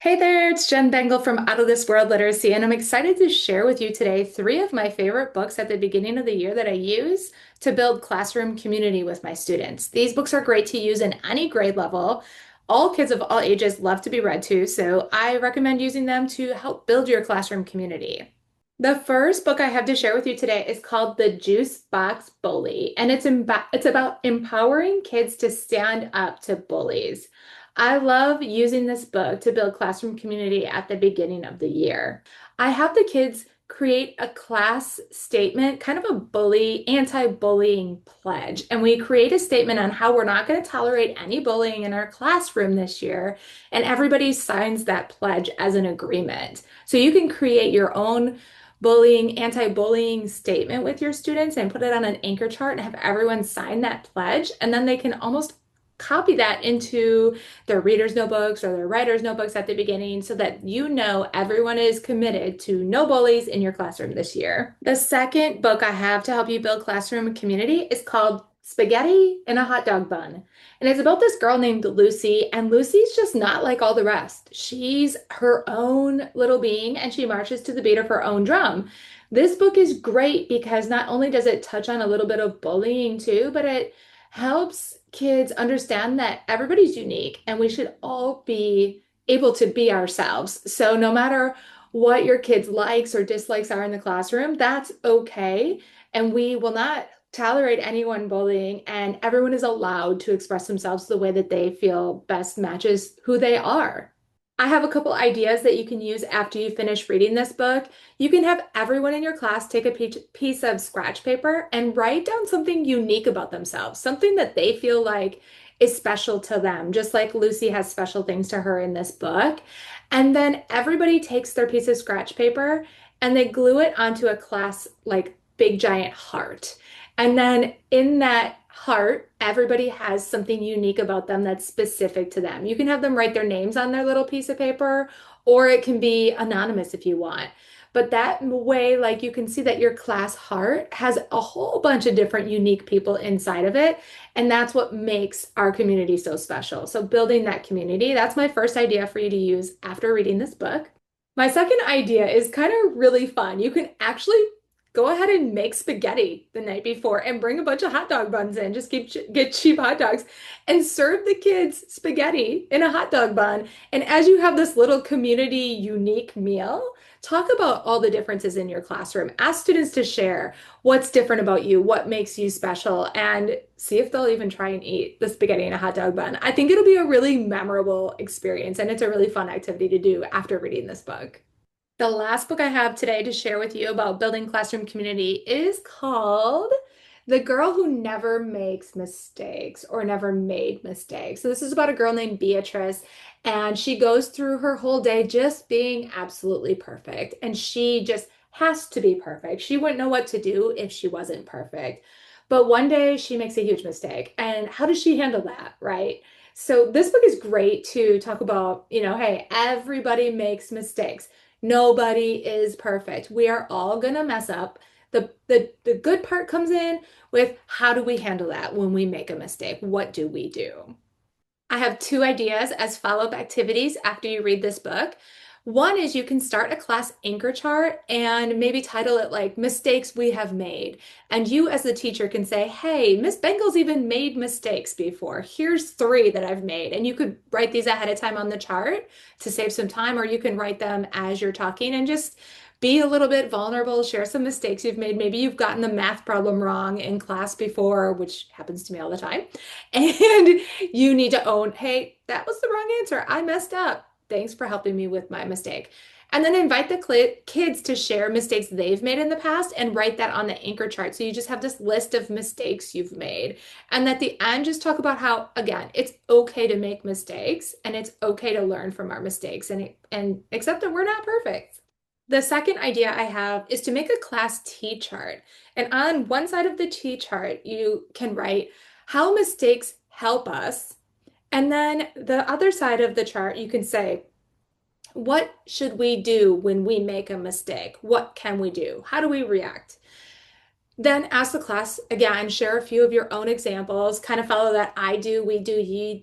Hey there, it's Jen Bengal from Out of This World Literacy, and I'm excited to share with you today three of my favorite books at the beginning of the year that I use to build classroom community with my students. These books are great to use in any grade level. All kids of all ages love to be read to, so I recommend using them to help build your classroom community. The first book I have to share with you today is called The Juice Box Bully, and it's about empowering kids to stand up to bullies. I love using this book to build classroom community at the beginning of the year. I have the kids create a class statement, kind of a anti-bullying pledge, and we create a statement on how we're not going to tolerate any bullying in our classroom this year, and everybody signs that pledge as an agreement. So you can create your own anti-bullying statement with your students and put it on an anchor chart and have everyone sign that pledge. And then they can almost copy that into their readers' notebooks or their writers' notebooks at the beginning so that you know everyone is committed to no bullies in your classroom this year. The second book I have to help you build classroom community is called Spaghetti in a Hot Dog Bun. And it's about this girl named Lucy, and Lucy's just not like all the rest. She's her own little being, and she marches to the beat of her own drum. This book is great because not only does it touch on a little bit of bullying too, but it helps kids understand that everybody's unique and we should all be able to be ourselves. So no matter what your kids' likes or dislikes are in the classroom, that's okay. And we will not tolerate anyone bullying, and everyone is allowed to express themselves the way that they feel best matches who they are. I have a couple ideas that you can use after you finish reading this book. You can have everyone in your class take a piece of scratch paper and write down something unique about themselves, something that they feel like is special to them, just like Lucy has special things to her in this book. And then everybody takes their piece of scratch paper and they glue it onto a class like big giant heart. And then in that heart, everybody has something unique about them that's specific to them. You can have them write their names on their little piece of paper, or it can be anonymous if you want. But that way, like you can see that your class heart has a whole bunch of different unique people inside of it. And that's what makes our community so special. So building that community, that's my first idea for you to use after reading this book. My second idea is kind of really fun. You can actually go ahead and make spaghetti the night before and bring a bunch of hot dog buns in. Just get cheap hot dogs and serve the kids spaghetti in a hot dog bun. And as you have this little community unique meal, talk about all the differences in your classroom. Ask students to share what's different about you, what makes you special, and see if they'll even try and eat the spaghetti in a hot dog bun. I think it'll be a really memorable experience, and it's a really fun activity to do after reading this book. The last book I have today to share with you about building classroom community is called The Girl Who Never Makes Mistakes or Never Made Mistakes. So this is about a girl named Beatrice, and she goes through her whole day just being absolutely perfect. And she just has to be perfect. She wouldn't know what to do if she wasn't perfect. But one day she makes a huge mistake. And how does she handle that, right? So this book is great to talk about, hey, everybody makes mistakes. Nobody is perfect. We are all gonna mess up. The good part comes in with how do we handle that when we make a mistake? What do we do? I have two ideas as follow-up activities after you read this book. One is you can start a class anchor chart and maybe title it like Mistakes We Have Made. And you as the teacher can say, hey, Miss Bengal's even made mistakes before. Here's three that I've made. And you could write these ahead of time on the chart to save some time, or you can write them as you're talking and just be a little bit vulnerable, share some mistakes you've made. Maybe you've gotten the math problem wrong in class before, which happens to me all the time. And you need to own, hey, that was the wrong answer. I messed up. Thanks for helping me with my mistake. And then invite the kids to share mistakes they've made in the past and write that on the anchor chart. So you just have this list of mistakes you've made. And at the end, just talk about how, again, it's okay to make mistakes and it's okay to learn from our mistakes and accept that we're not perfect. The second idea I have is to make a class T chart. And on one side of the T chart, you can write how mistakes help us. And then the other side of the chart, you can say, what should we do when we make a mistake? What can we do? How do we react? Then ask the class again, share a few of your own examples, kind of follow that I do, we do,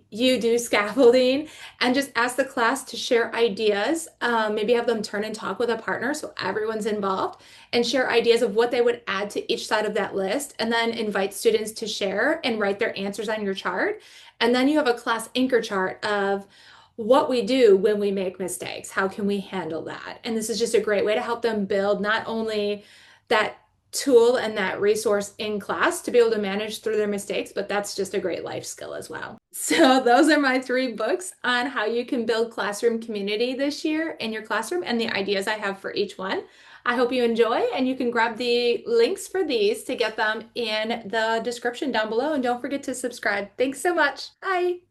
you do scaffolding, and just ask the class to share ideas. Maybe have them turn and talk with a partner so everyone's involved and share ideas of what they would add to each side of that list, and then invite students to share and write their answers on your chart. And then you have a class anchor chart of what we do when we make mistakes. How can we handle that? And this is just a great way to help them build not only that tool and that resource in class to be able to manage through their mistakes, but that's just a great life skill as well. So those are my three books on how you can build classroom community this year in your classroom and the ideas I have for each one. I hope you enjoy, and you can grab the links for these to get them in the description down below. And don't forget to subscribe. Thanks so much. Bye.